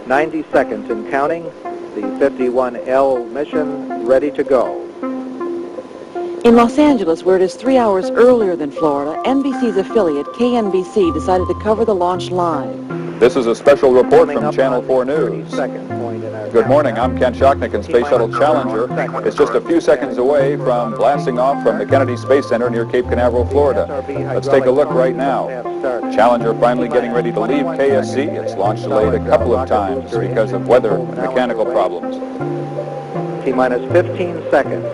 90 seconds and counting. The 51L mission ready to go. In Los Angeles, where it is 3 hours earlier than Florida, NBC's affiliate, KNBC, decided to cover the launch live. This is a special report from Channel 4 News. Good morning, I'm Ken Shocknick, and Space Shuttle Challenger is just a few seconds away from blasting off from the Kennedy Space Center near Cape Canaveral, Florida. Let's take a look right now. Challenger finally getting ready to leave KSC. Its launch delayed a couple of times because of weather and mechanical problems. T-minus 15 seconds.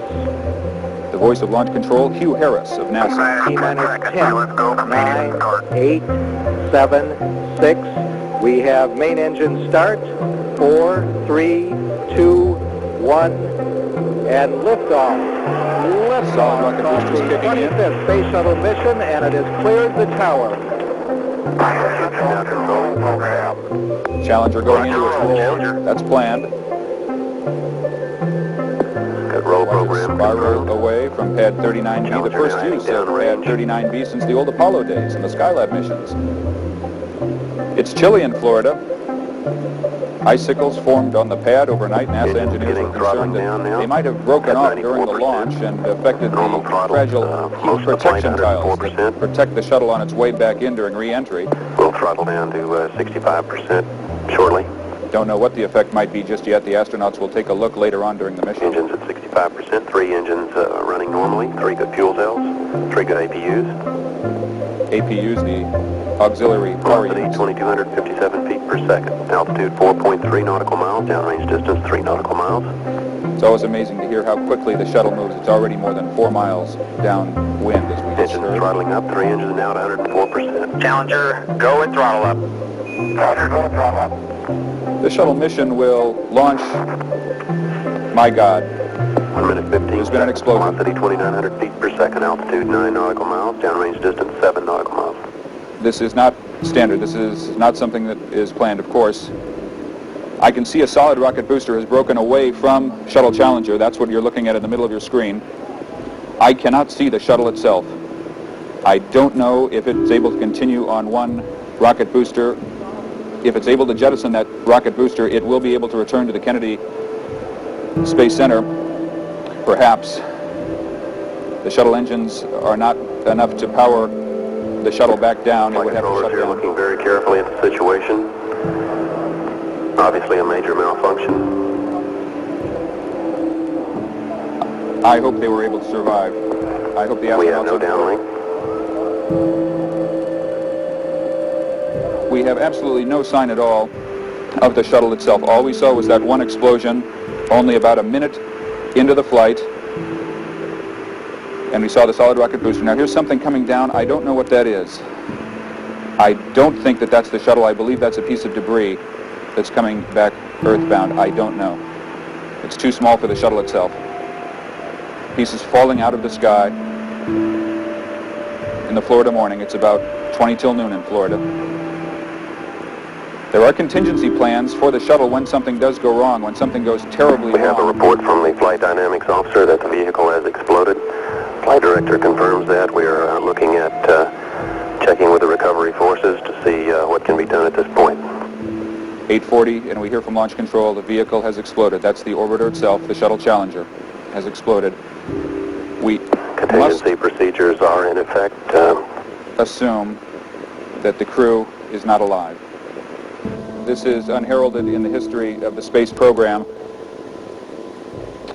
The voice of launch control, Hugh Harris of NASA. T-minus 10, 9, 8, 7, 6. We have main engine start. 4, 3, 2, 1, and liftoff. Solid rocket boosters The kicking in. 25th Space Shuttle mission, and it has cleared the tower. Challenger going into its roll. That's planned. Good roll program. Spiral away from pad 39B, the first use of pad 39B since the old Apollo days and the Skylab missions. It's chilly in Florida. Icicles formed on the pad overnight. NASA engineers are concerned that they might have broken off during the launch and affected the fragile heat protection tiles that protect the shuttle on its way back in during re-entry. We'll throttle down to 65% shortly. Don't know what the effect might be just yet. The astronauts will take a look later on during the mission. Engines at 65%, 3 engines running normally, 3 good fuel cells, 3 good APUs. APUs, the auxiliary power Velocity units. 2,257 feet per second. Altitude 4.3 nautical miles. Downrange distance 3 nautical miles. It's always amazing to hear how quickly the shuttle moves. It's already more than 4 miles downwind as we just Engines heard. throttling up. 3 engines now at 104%. Challenger, go and throttle up. Roger, go and throttle up. The shuttle mission will launch, my God, 1 minute 15 There's been an explosion. Velocity 2,900 feet per second. Altitude 9 nautical miles. Downrange distance 7 nautical miles. this is not standard. This is not something that is planned, of course. I can see a solid rocket booster has broken away from Shuttle Challenger. That's what you're looking at in the middle of your screen. I cannot see the shuttle itself. I don't know if it's able to continue on one rocket booster. If it's able to jettison that rocket booster, it will be able to return to the Kennedy Space Center. Perhaps the shuttle engines are not enough to power the shuttle back down. It would have to shut You're down. looking very carefully at the situation. Obviously a major malfunction. I hope they were able to survive. I hope the astronauts... We have no downlink. We have absolutely no sign at all of the shuttle itself. All we saw was that one explosion only about a minute into the flight, and we saw the solid rocket booster. Now here's something coming down. I don't know what that is. I don't think that that's the shuttle. I believe that's a piece of debris that's coming back earthbound. I don't know. It's too small for the shuttle itself. Pieces falling out of the sky in the Florida morning. It's about 20 till noon in Florida. There are contingency plans for the shuttle when something does go wrong, when something goes terribly We have a wrong. report from the flight dynamics officer that the vehicle has exploded. Flight director confirms that. We are looking at checking with the recovery forces to see what can be done at this point. 8:40, and we hear from launch control the vehicle has exploded. That's the orbiter itself, the Shuttle Challenger, has exploded. We Contingency procedures are in effect. assume that the crew is not alive. This is unheralded in the history of the space program.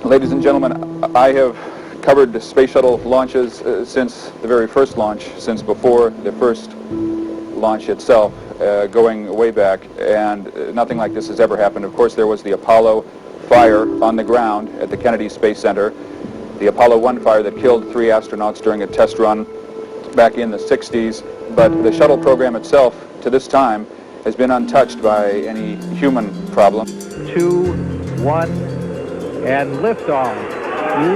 Ladies and gentlemen, I have covered the space shuttle launches since the very first launch, since before the first launch itself, going way back, and nothing like this has ever happened. Of course, there was the Apollo fire on the ground at the Kennedy Space Center, the Apollo 1 fire that killed 3 astronauts during a test run back in the 60s, but the shuttle program itself, to this time, has been untouched by any human problem. 2, 1, and liftoff.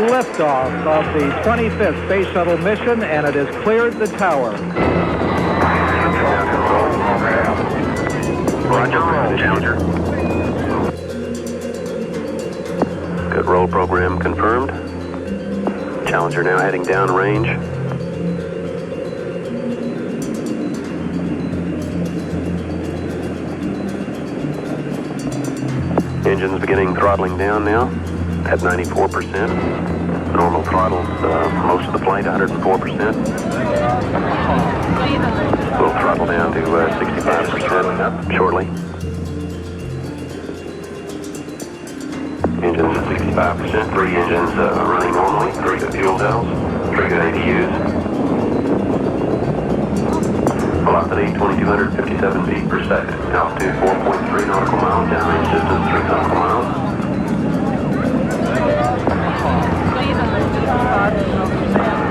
Liftoff of the 25th Space Shuttle mission, and it has cleared the tower. Roger, roll, Challenger. Good roll program confirmed. Challenger now heading downrange. Engines beginning throttling down now at 94%. Normal throttles most of the flight, 104%. We'll throttle down to 65% shortly. Engines at 65%. 3 engines running normally. 3 good fuel cells. 3 good ADUs. Velocity 2,257 feet per second. Altitude 4.3 nautical miles. Downrange distance 3 nautical miles.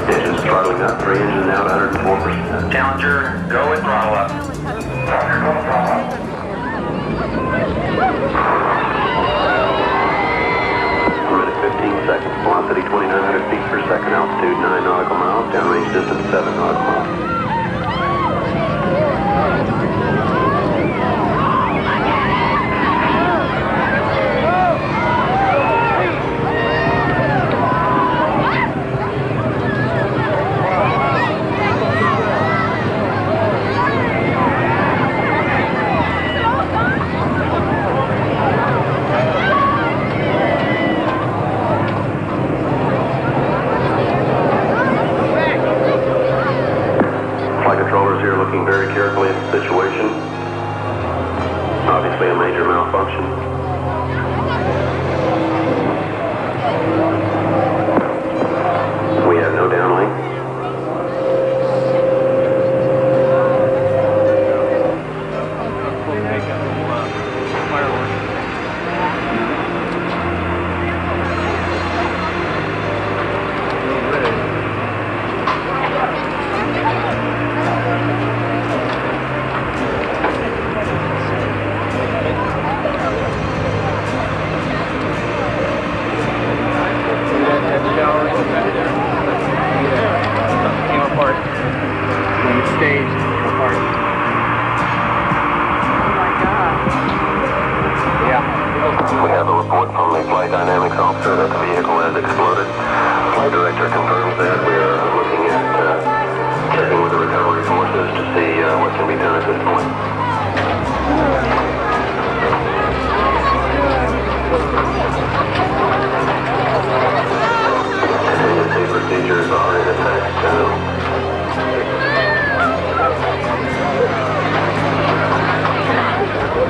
Engines throttling up. 3 engines out 104%. Challenger, go and throttle up. Challenger, go and throttle up. 15 seconds. Velocity 2,900 feet per second. Altitude 9 nautical miles. Downrange distance 7 nautical miles. Looking very carefully at the situation. Obviously a major malfunction. We have no downlink. We have a report from the flight dynamics officer that the vehicle has exploded. Flight director confirms that. We are looking at checking with the recovery forces to see what can be done at this point. Contingency procedures are in effect.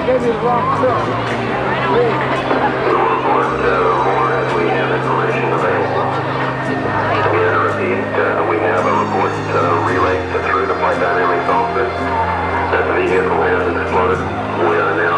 Gave you the wrong film. We'll report more as we have information available. Again, I repeat, we have a report relayed through the flight dynamics office that the vehicle has exploded. We are now